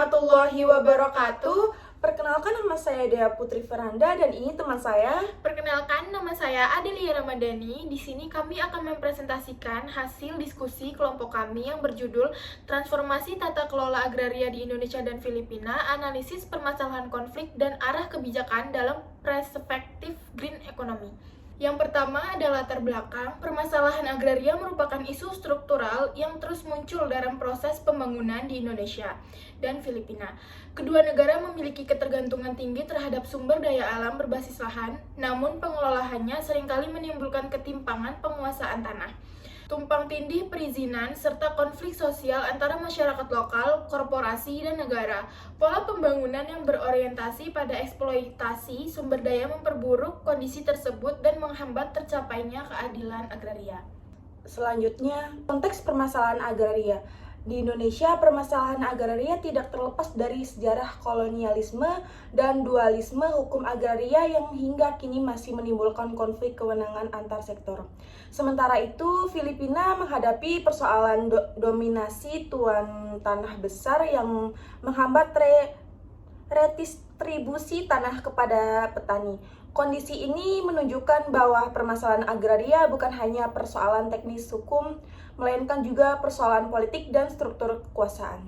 warahmatullahi wabarakatuh. Perkenalkan, nama saya Dea Putri Veranda dan ini teman saya. Perkenalkan, nama saya Adelia Ramadhani. Di sini kami akan mempresentasikan hasil diskusi kelompok kami yang berjudul Transformasi Tata Kelola Agraria di Indonesia dan Filipina, Analisis Permasalahan Konflik dan Arah Kebijakan dalam Perspektif Green Economy. Yang pertama adalah latar belakang. Permasalahan agraria merupakan isu struktural yang terus muncul dalam proses pembangunan di Indonesia dan Filipina. Kedua negara memiliki ketergantungan tinggi terhadap sumber daya alam berbasis lahan, namun pengelolaannya seringkali menimbulkan ketimpangan penguasaan tanah, tumpang tindih perizinan, serta konflik sosial antara masyarakat lokal, korporasi, dan negara. Pola pembangunan yang berorientasi pada eksploitasi sumber daya memperburuk kondisi tersebut dan menghambat tercapainya keadilan agraria. Selanjutnya, konteks permasalahan agraria. Di Indonesia, permasalahan agraria tidak terlepas dari sejarah kolonialisme dan dualisme hukum agraria yang hingga kini masih menimbulkan konflik kewenangan antar sektor. Sementara itu, Filipina menghadapi persoalan dominasi tuan tanah besar yang menghambat redistribusi tanah kepada petani. Kondisi ini menunjukkan bahwa permasalahan agraria bukan hanya persoalan teknis hukum, melainkan juga persoalan politik dan struktur kekuasaan.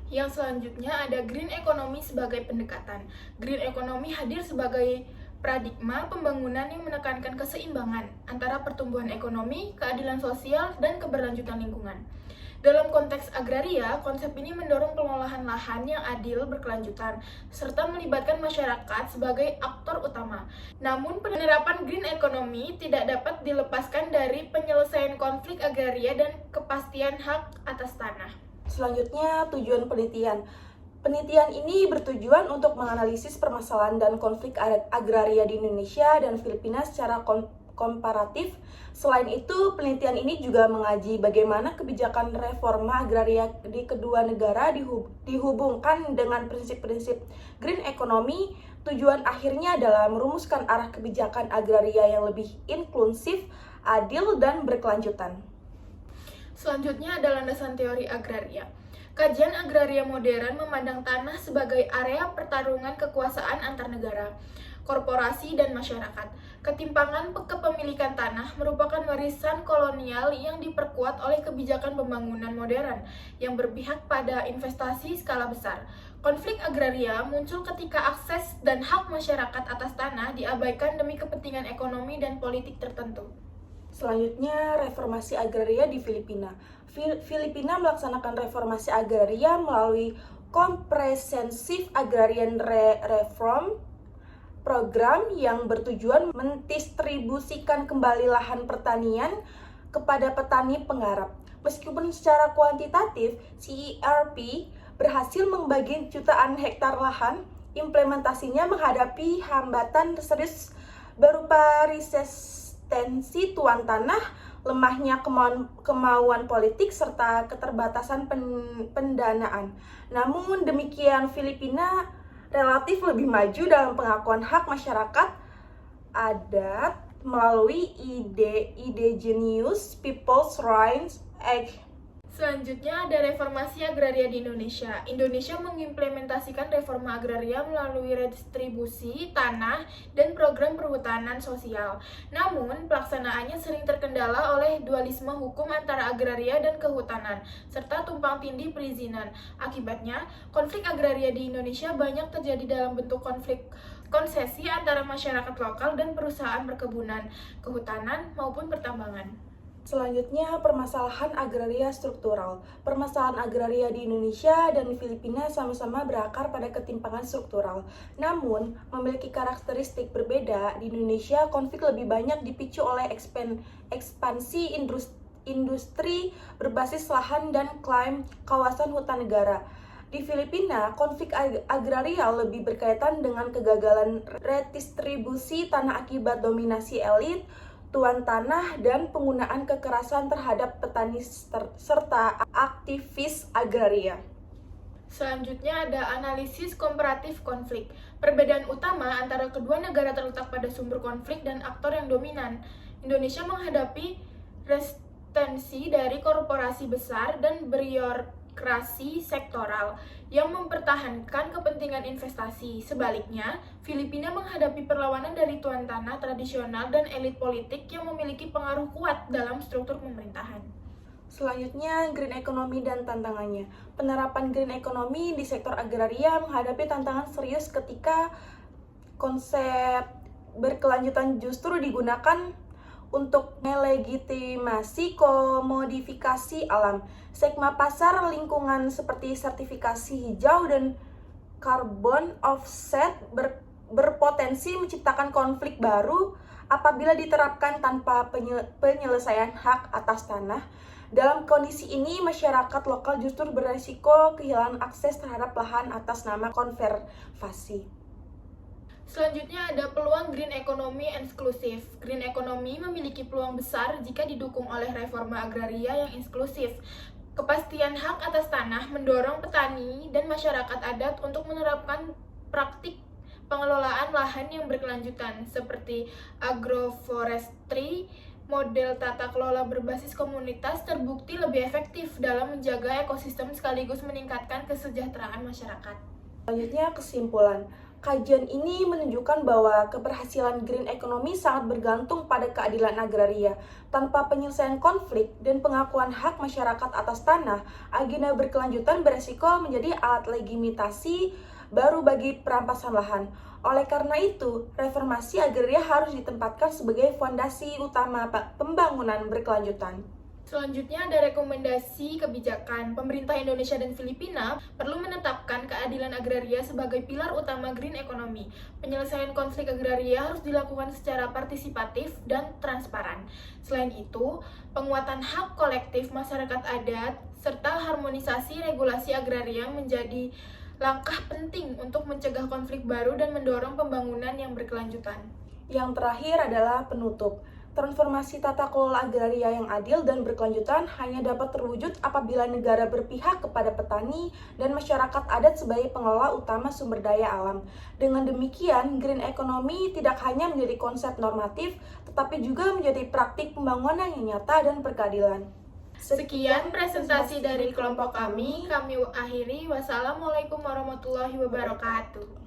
Yang selanjutnya ada green economy sebagai pendekatan. Green economy hadir sebagai paradigma pembangunan yang menekankan keseimbangan antara pertumbuhan ekonomi, keadilan sosial, dan keberlanjutan lingkungan. Dalam konteks agraria, konsep ini mendorong pengolahan lahan yang adil berkelanjutan, serta melibatkan masyarakat sebagai aktor utama. Namun, penerapan green economy tidak dapat dilepaskan dari penyelesaian konflik agraria dan kepastian hak atas tanah. Selanjutnya, tujuan penelitian. Penelitian ini bertujuan untuk menganalisis permasalahan dan konflik agraria di Indonesia dan Filipina secara komparatif. Selain itu, penelitian ini juga mengaji bagaimana kebijakan reforma agraria di kedua negara dihubungkan dengan prinsip-prinsip green economy. Tujuan akhirnya adalah merumuskan arah kebijakan agraria yang lebih inklusif, adil, dan berkelanjutan. Selanjutnya adalah landasan teori agraria. Kajian agraria modern memandang tanah sebagai area pertarungan kekuasaan antar negara, korporasi, dan masyarakat. Ketimpangan kepemilikan tanah merupakan warisan kolonial yang diperkuat oleh kebijakan pembangunan modern yang berpihak pada investasi skala besar. Konflik agraria muncul ketika akses dan hak masyarakat atas tanah diabaikan demi kepentingan ekonomi dan politik tertentu. Selanjutnya, reformasi agraria di Filipina. Filipina melaksanakan reformasi agraria melalui Comprehensive Agrarian Reform program yang bertujuan mendistribusikan kembali lahan pertanian kepada petani penggarap. Meskipun secara kuantitatif, CERP berhasil membagi jutaan hektar lahan, implementasinya menghadapi hambatan serius berupa resistensi tuan tanah, lemahnya kemauan politik, serta keterbatasan pendanaan. Namun demikian, Filipina relatif lebih maju dalam pengakuan hak masyarakat adat melalui Indigenous Peoples' Rights Act. Selanjutnya ada reformasi agraria di Indonesia. Indonesia mengimplementasikan reforma agraria melalui redistribusi tanah dan program perhutanan sosial. Namun, pelaksanaannya sering terkendala oleh dualisme hukum antara agraria dan kehutanan, serta tumpang tindih perizinan. Akibatnya, konflik agraria di Indonesia banyak terjadi dalam bentuk konflik konsesi antara masyarakat lokal dan perusahaan perkebunan, kehutanan, maupun pertambangan. Selanjutnya, permasalahan agraria struktural. Permasalahan agraria di Indonesia dan di Filipina sama-sama berakar pada ketimpangan struktural. Namun, memiliki karakteristik berbeda. Di Indonesia, konflik lebih banyak dipicu oleh ekspansi industri berbasis lahan dan klaim kawasan hutan negara. Di Filipina, konflik agraria lebih berkaitan dengan kegagalan redistribusi tanah akibat dominasi elit, tuan tanah, dan penggunaan kekerasan terhadap petani serta aktivis agraria. Selanjutnya ada analisis komparatif konflik. Perbedaan utama antara kedua negara terletak pada sumber konflik dan aktor yang dominan. Indonesia menghadapi resistensi dari korporasi besar dan demokrasi sektoral yang mempertahankan kepentingan investasi. Sebaliknya, Filipina menghadapi perlawanan dari tuan tanah tradisional dan elit politik yang memiliki pengaruh kuat dalam struktur pemerintahan. Selanjutnya, green economy dan tantangannya. Penerapan green economy di sektor agraria menghadapi tantangan serius ketika konsep berkelanjutan justru digunakan untuk melegitimasi komodifikasi alam. Segmen pasar lingkungan seperti sertifikasi hijau dan carbon offset berpotensi menciptakan konflik baru apabila diterapkan tanpa penyelesaian hak atas tanah. Dalam kondisi ini, masyarakat lokal justru beresiko kehilangan akses terhadap lahan atas nama konservasi. Selanjutnya ada peluang green economy eksklusif. Green economy memiliki peluang besar jika didukung oleh reforma agraria yang inklusif. Kepastian hak atas tanah mendorong petani dan masyarakat adat untuk menerapkan praktik pengelolaan lahan yang berkelanjutan seperti agroforestry. Model tata kelola berbasis komunitas terbukti lebih efektif dalam menjaga ekosistem sekaligus meningkatkan kesejahteraan masyarakat. Selanjutnya, kesimpulan. Kajian ini menunjukkan bahwa keberhasilan green economy sangat bergantung pada keadilan agraria. Tanpa penyelesaian konflik dan pengakuan hak masyarakat atas tanah, agenda berkelanjutan beresiko menjadi alat legitimasi baru bagi perampasan lahan. Oleh karena itu, reformasi agraria harus ditempatkan sebagai fondasi utama pembangunan berkelanjutan. Selanjutnya ada rekomendasi kebijakan. Pemerintah Indonesia dan Filipina perlu menetapkan keadilan agraria sebagai pilar utama green economy. Penyelesaian konflik agraria harus dilakukan secara partisipatif dan transparan. Selain itu, penguatan hak kolektif masyarakat adat serta harmonisasi regulasi agraria menjadi langkah penting untuk mencegah konflik baru dan mendorong pembangunan yang berkelanjutan. Yang terakhir adalah penutup. Transformasi tata kelola agraria yang adil dan berkelanjutan hanya dapat terwujud apabila negara berpihak kepada petani dan masyarakat adat sebagai pengelola utama sumber daya alam. Dengan demikian, green economy tidak hanya menjadi konsep normatif, tetapi juga menjadi praktik pembangunan yang nyata dan berkeadilan. Sekian presentasi dari kelompok kami akhiri. Wassalamualaikum warahmatullahi wabarakatuh.